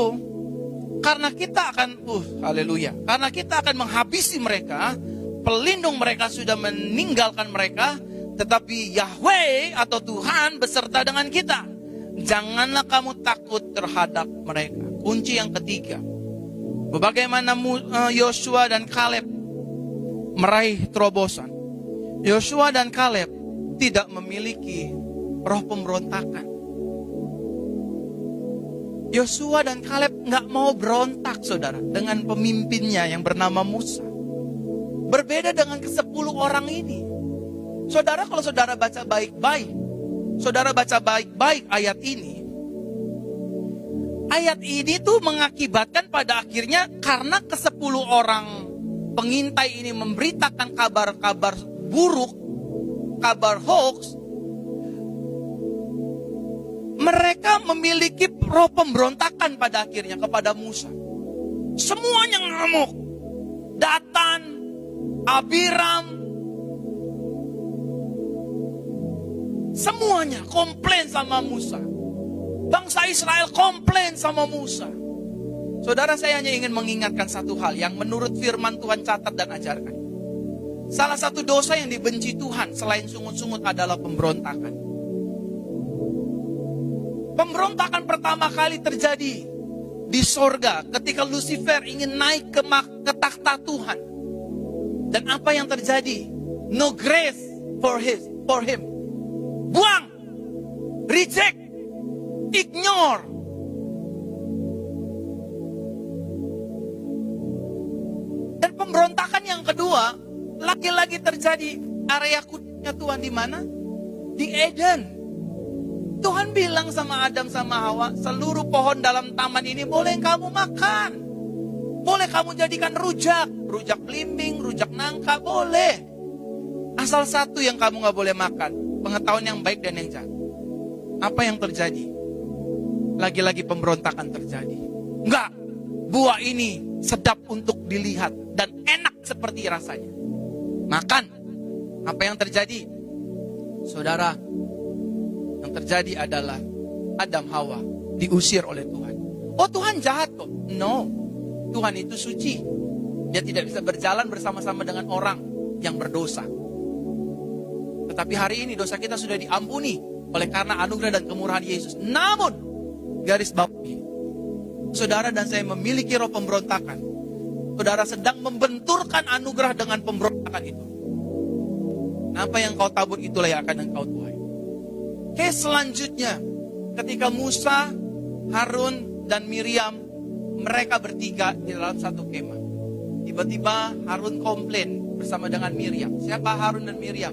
Karena kita akan, haleluya. Karena kita akan menghabisi mereka, pelindung mereka sudah meninggalkan mereka, tetapi Yahweh atau Tuhan beserta dengan kita. Janganlah kamu takut terhadap mereka. Kunci yang ketiga. Bagaimana Yosua dan Kaleb meraih terobosan. Yosua dan Kaleb tidak memiliki roh pemberontakan. Yosua dan Kaleb gak mau berontak, saudara, dengan pemimpinnya yang bernama Musa. Berbeda dengan ke-10 orang ini. Saudara, kalau saudara baca baik-baik, saudara baca baik-baik ayat ini. Ayat ini tuh mengakibatkan pada akhirnya karena ke-10 orang pengintai ini memberitakan kabar-kabar buruk, kabar hoax, mereka memiliki roh pemberontakan pada akhirnya kepada Musa. Semuanya ngamuk. Datan, Abiram, semuanya komplain sama Musa. Bangsa Israel komplain sama Musa. Saudara, saya hanya ingin mengingatkan satu hal yang menurut firman Tuhan catat dan ajarkan. Salah satu dosa yang dibenci Tuhan selain sungut-sungut adalah pemberontakan. Pemberontakan pertama kali terjadi di sorga ketika Lucifer ingin naik ke takhta Tuhan. Dan apa yang terjadi? No grace for him. Buang, reject, ignore. Dan pemberontakan yang kedua lagi-lagi terjadi. Area kudusnya Tuhan di mana? Di Eden. Tuhan bilang sama Adam sama Hawa, seluruh pohon dalam taman ini boleh kamu makan. Boleh kamu jadikan rujak belimbing, rujak nangka, boleh. Asal satu yang kamu gak boleh makan, pengetahuan yang baik dan yang jahat. Apa yang terjadi? Lagi-lagi pemberontakan terjadi. Enggak, buah ini sedap untuk dilihat dan enak seperti rasanya. Makan. Apa yang terjadi? Saudara, yang terjadi adalah Adam Hawa diusir oleh Tuhan. Oh, Tuhan jahat kok. No, Tuhan itu suci. Dia tidak bisa berjalan bersama-sama dengan orang yang berdosa. Tetapi hari ini dosa kita sudah diampuni oleh karena anugerah dan kemurahan Yesus. Namun, garis bawahi, saudara dan saya memiliki roh pemberontakan. Saudara sedang membenturkan anugerah dengan pemberontakan itu. Apa yang kau tabur itulah yang akan engkau tuai. Oke, selanjutnya ketika Musa, Harun, dan Miriam, mereka bertiga di dalam satu kemah. Tiba-tiba Harun komplain bersama dengan Miriam. Siapa Harun dan Miriam?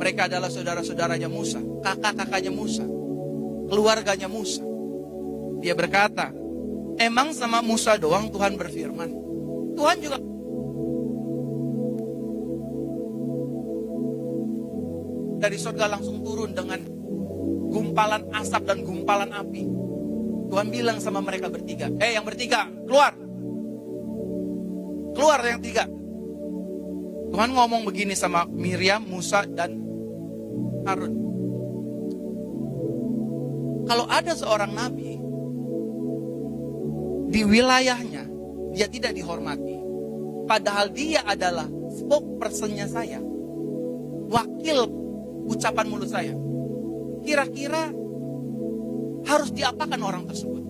Mereka adalah saudara-saudaranya Musa, kakak-kakaknya Musa, keluarganya Musa. Dia berkata, emang sama Musa doang Tuhan berfirman? Tuhan juga dari surga langsung turun dengan gumpalan asap dan gumpalan api. Tuhan bilang sama mereka bertiga, yang bertiga, keluar. Keluar yang tiga. Tuhan ngomong begini sama Miriam, Musa, dan Harun. Kalau ada seorang nabi di wilayahnya, dia tidak dihormati. Padahal dia adalah spokesperson-nya saya. Wakil ucapan mulut saya. Kira-kira harus diapakan orang tersebut?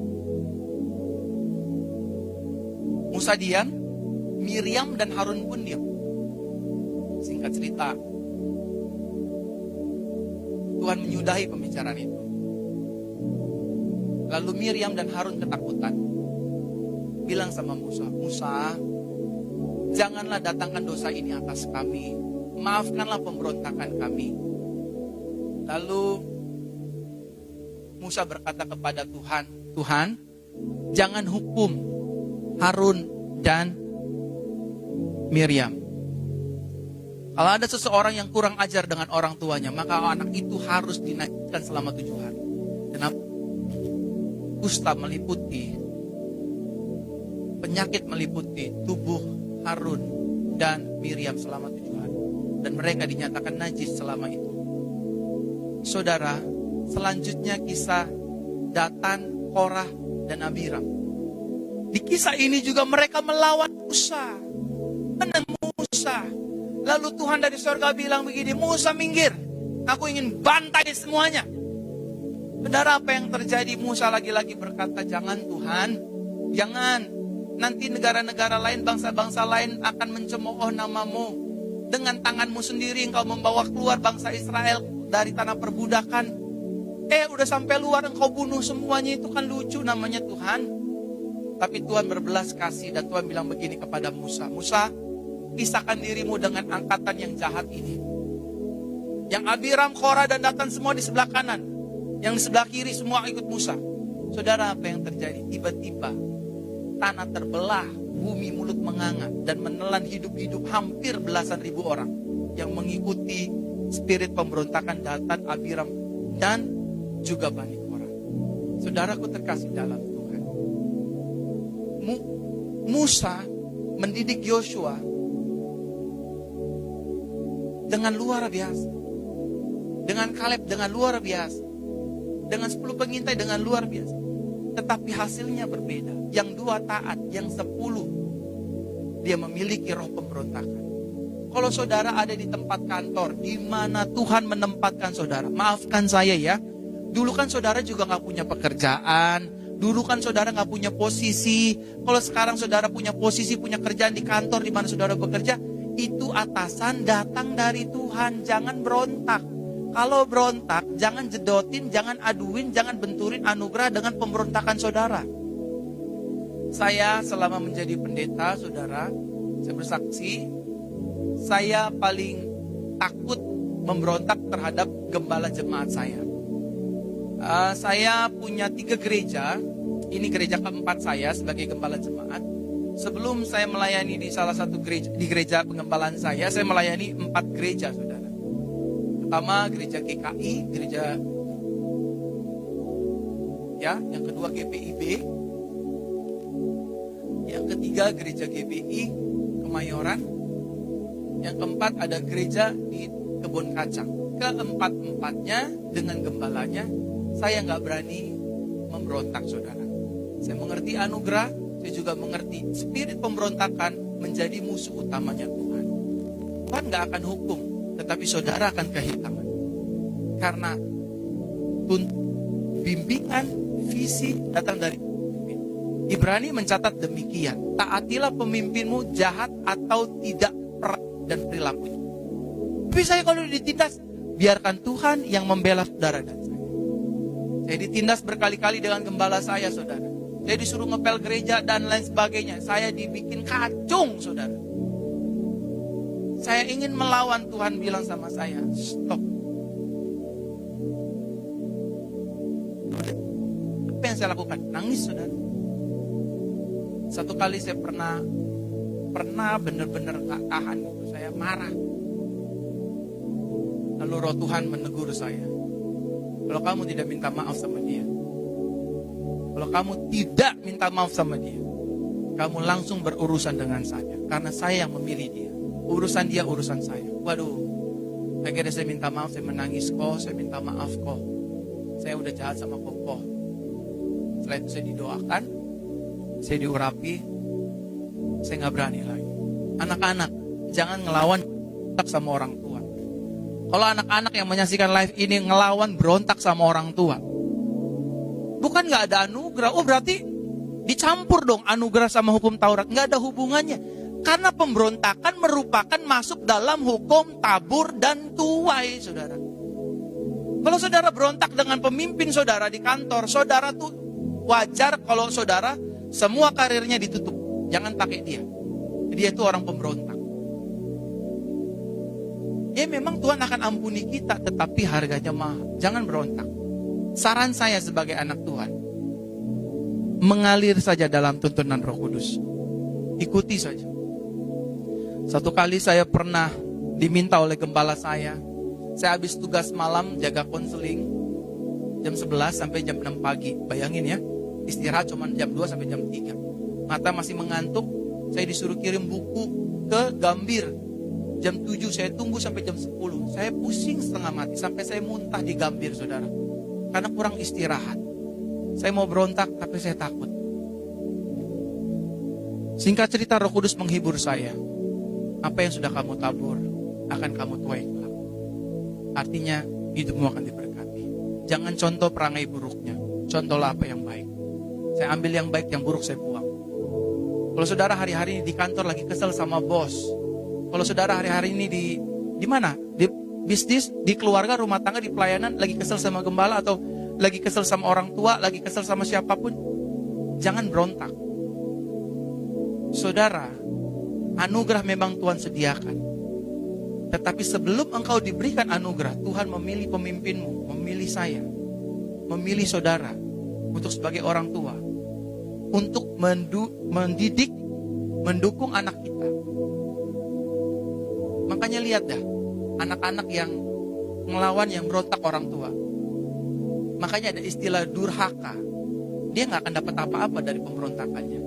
Musa diam, Miriam dan Harun pun diam. Singkat cerita, Tuhan menyudahi pembicaraan itu. Lalu Miriam dan Harun ketakutan. Bilang sama Musa, Musa, janganlah datangkan dosa ini atas kami. Maafkanlah pemberontakan kami. Lalu Musa berkata kepada Tuhan, Tuhan, jangan hukum Harun dan Miriam. Kalau ada seseorang yang kurang ajar dengan orang tuanya, maka anak itu harus dinajiskan selama 7 hari. Kenapa? Kusta meliputi, penyakit meliputi tubuh Harun dan Miriam selama 7 hari. Dan mereka dinyatakan najis selama itu. Saudara, selanjutnya kisah Datan, Korah, dan Abiram. Di kisah ini juga mereka melawan Musa. Dan Musa. Lalu Tuhan dari surga bilang begini, Musa minggir. Aku ingin bantai semuanya. Saudara, apa yang terjadi? Musa lagi-lagi berkata, jangan Tuhan, jangan. Nanti negara-negara lain, bangsa-bangsa lain akan mencemooh namamu. Dengan tanganmu sendiri engkau membawa keluar bangsa Israel dari tanah perbudakan. Udah sampai luar engkau bunuh semuanya, itu kan lucu namanya Tuhan. Tapi Tuhan berbelas kasih dan Tuhan bilang begini kepada Musa, Musa, pisahkan dirimu dengan angkatan yang jahat ini. Yang Abiram, Korah, dan Datan semua di sebelah kanan. Yang di sebelah kiri semua ikut Musa. Saudara, apa yang terjadi? Tiba-tiba tanah terbelah, bumi mulut menganga, dan menelan hidup-hidup hampir belasan ribu orang yang mengikuti spirit pemberontakan Datan, Abiram, dan juga Bani Korah. Saudaraku terkasih dalam Tuhan, Musa mendidik Yosua dengan luar biasa, dengan Kaleb dengan luar biasa, dengan 10 pengintai dengan luar biasa. Tetapi hasilnya berbeda. Yang 2 taat, yang 10 dia memiliki roh pemberontakan. Kalau saudara ada di tempat kantor, di mana Tuhan menempatkan saudara, maafkan saya ya, dulu kan saudara juga gak punya pekerjaan, dulu kan saudara gak punya posisi. Kalau sekarang saudara punya posisi, punya kerjaan di kantor di mana saudara bekerja, itu atasan datang dari Tuhan. Jangan berontak. Kalau berontak, jangan jedotin, jangan aduin, jangan benturin anugerah dengan pemberontakan saudara. Saya selama menjadi pendeta, saudara, saya bersaksi, saya paling takut memberontak terhadap gembala jemaat saya. Saya punya 3 gereja, ini gereja keempat saya sebagai gembala jemaat. Sebelum saya melayani di salah satu gereja, di gereja pengembalaan saya melayani 4 gereja, saudara. Pertama gereja GKI, gereja ya, yang kedua GPIB, yang ketiga gereja GBI Kemayoran, yang keempat ada gereja di Kebon Kacang. Keempat-empatnya dengan gembalanya saya nggak berani memberontak, saudara. Saya mengerti anugerah, saya juga mengerti spirit pemberontakan menjadi musuh utamanya Tuhan. Tuhan nggak akan hukum, tetapi saudara akan kehilangan. Karena bimbingan, visi datang dari pemimpin. Ibrani mencatat demikian, taatilah pemimpinmu jahat atau tidak dan perilakunya. Tapi saya kalau ditindas, biarkan Tuhan yang membela saudara dan saya. Saya ditindas berkali-kali dengan gembala saya, saudara. Saya disuruh ngepel gereja dan lain sebagainya. Saya dibikin kacung, saudara. Saya ingin melawan, Tuhan bilang sama saya, stop. Apa yang saya lakukan? Nangis, saudara. Satu kali saya pernah benar-benar gak tahan itu. Saya marah. Lalu roh Tuhan menegur saya. Kalau kamu tidak minta maaf sama dia, kalau kamu tidak minta maaf sama dia, kamu langsung berurusan dengan saya. Karena saya yang memilih dia. Urusan dia, urusan saya. Waduh, akhirnya saya minta maaf, saya menangis kok, saya minta maaf kok. Saya udah jahat sama kok. Setelah itu saya didoakan, saya diurapi, saya nggak berani lagi. Anak-anak, jangan ngelawan berontak sama orang tua. Kalau anak-anak yang menyaksikan live ini ngelawan berontak sama orang tua, bukan nggak ada anugerah. Oh berarti dicampur dong anugerah sama hukum Taurat. Nggak ada hubungannya. Karena pemberontakan merupakan masuk dalam hukum tabur dan tuai, saudara. Kalau saudara berontak dengan pemimpin saudara di kantor, saudara tuh wajar kalau saudara semua karirnya ditutup. Jangan pakai dia. Dia itu orang pemberontak. Ya memang Tuhan akan ampuni kita, tetapi harganya mahal. Jangan berontak. Saran saya sebagai anak Tuhan, mengalir saja dalam tuntunan Roh Kudus. Ikuti saja. Satu kali saya pernah diminta oleh gembala saya habis tugas malam jaga konseling jam 11 sampai jam 6 pagi. Bayangin ya, istirahat cuma jam 2 sampai jam 3. Mata masih mengantuk, saya disuruh kirim buku ke Gambir. Jam 7 saya tunggu sampai jam 10. Saya pusing setengah mati sampai saya muntah di Gambir, saudara. Karena kurang istirahat. Saya mau berontak tapi saya takut. Singkat cerita, Roh Kudus menghibur saya. Apa yang sudah kamu tabur akan kamu tuai kelak. Artinya hidupmu akan diberkati. Jangan contoh perangai buruknya, contohlah apa yang baik. Saya ambil yang baik, yang buruk saya buang. Kalau saudara hari-hari ini di kantor lagi kesel sama bos, kalau saudara hari-hari ini di mana? Di bisnis, di keluarga, rumah tangga, di pelayanan, lagi kesel sama gembala atau lagi kesel sama orang tua, lagi kesel sama siapapun, jangan berontak. Saudara, anugerah memang Tuhan sediakan. Tetapi sebelum engkau diberikan anugerah, Tuhan memilih pemimpinmu, memilih saya, memilih saudara untuk sebagai orang tua, untuk mendidik, mendukung anak kita. Makanya lihat dah, anak-anak yang ngelawan, yang berontak orang tua. Makanya ada istilah durhaka. Dia gak akan dapat apa-apa dari pemberontakannya.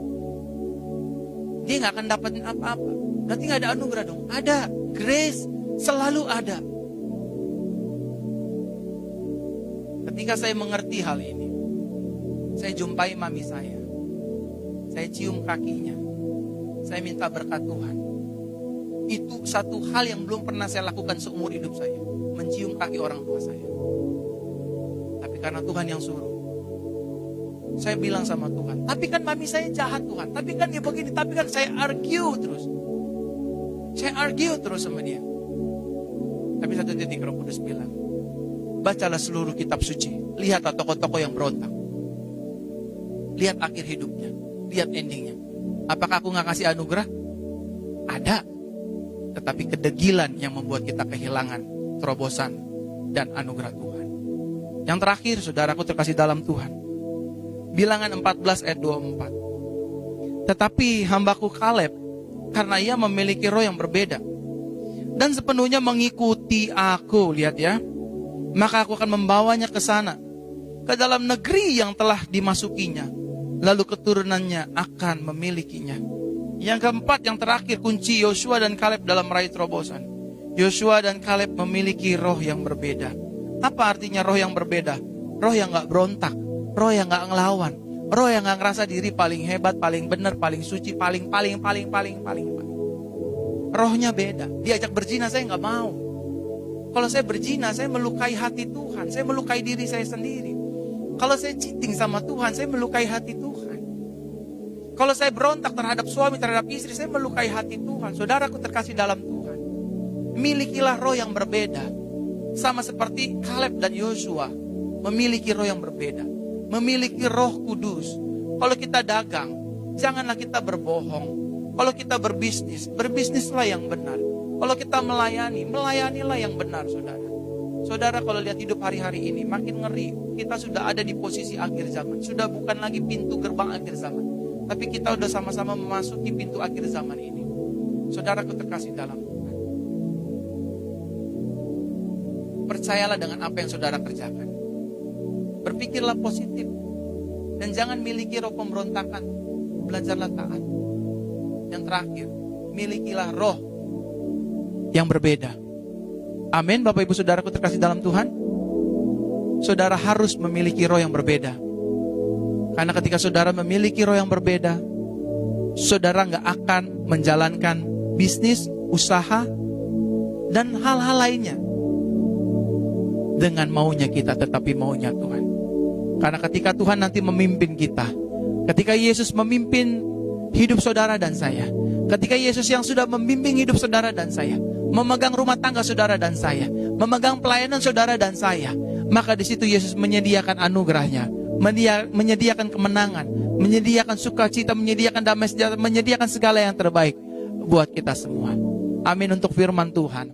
Dia gak akan dapatin apa-apa. Berarti gak ada anugerah dong. Ada, grace selalu ada. Ketika saya mengerti hal ini, saya jumpai mami saya. Saya cium kakinya. Saya minta berkat Tuhan. Itu satu hal yang belum pernah saya lakukan seumur hidup saya. Mencium kaki orang tua saya. Tapi karena Tuhan yang suruh, saya bilang sama Tuhan, tapi kan mami saya jahat Tuhan, tapi kan dia begini, tapi kan saya argue terus. Saya argue terus sama dia. Tapi satu titik Roh Kudus bilang, bacalah seluruh kitab suci, lihatlah tokoh-tokoh yang berontak. Lihat akhir hidupnya, lihat endingnya. Apakah aku gak kasih anugerah? Ada. Tetapi kedegilan yang membuat kita kehilangan terobosan dan anugerah Tuhan. Yang terakhir, saudaraku terkasih dalam Tuhan, Bilangan 14 ayat 24. Tetapi hambaku Kaleb, karena ia memiliki roh yang berbeda dan sepenuhnya mengikuti aku, lihat ya, maka aku akan membawanya ke sana, ke dalam negeri yang telah dimasukinya, lalu keturunannya akan memilikinya. Yang keempat, yang terakhir, kunci Yosua dan Kaleb dalam meraih terobosan. Yosua dan Kaleb memiliki roh yang berbeda. Apa artinya roh yang berbeda? Roh yang gak berontak, roh yang gak ngelawan, roh yang gak ngerasa diri paling hebat, paling benar, paling suci, paling. Rohnya beda. Diajak berzina saya gak mau. Kalau saya berzina, saya melukai hati Tuhan, saya melukai diri saya sendiri. Kalau saya cheating sama Tuhan, saya melukai hati Tuhan. Kalau saya berontak terhadap suami, terhadap istri, saya melukai hati Tuhan. Saudaraku terkasih dalam Tuhan, milikilah roh yang berbeda. Sama seperti Kaleb dan Yosua memiliki roh yang berbeda, memiliki Roh Kudus. Kalau kita dagang, janganlah kita berbohong. Kalau kita berbisnis, berbisnislah yang benar. Kalau kita melayani, melayanilah yang benar, saudara. Saudara, kalau lihat hidup hari-hari ini, makin ngeri. Kita sudah ada di posisi akhir zaman. Sudah bukan lagi pintu gerbang akhir zaman, tapi kita sudah sama-sama memasuki pintu akhir zaman ini. Saudaraku terkasih dalam Tuhan, percayalah dengan apa yang saudara kerjakan. Berpikirlah positif. Dan jangan miliki roh pemberontakan. Belajarlah taat. Yang terakhir, milikilah roh yang berbeda. Amin, Bapak Ibu Saudaraku terkasih dalam Tuhan. Saudara harus memiliki roh yang berbeda. Karena ketika saudara memiliki roh yang berbeda, saudara nggak akan menjalankan bisnis, usaha, dan hal-hal lainnya dengan maunya kita, tetapi maunya Tuhan. Karena ketika Tuhan nanti memimpin kita, ketika Yesus memimpin hidup saudara dan saya, ketika Yesus yang sudah membimbing hidup saudara dan saya, memegang rumah tangga saudara dan saya, memegang pelayanan saudara dan saya, maka di situ Yesus menyediakan anugerahnya, menyediakan kemenangan, menyediakan sukacita, menyediakan damai sejahtera, menyediakan segala yang terbaik buat kita semua. Amin untuk firman Tuhan.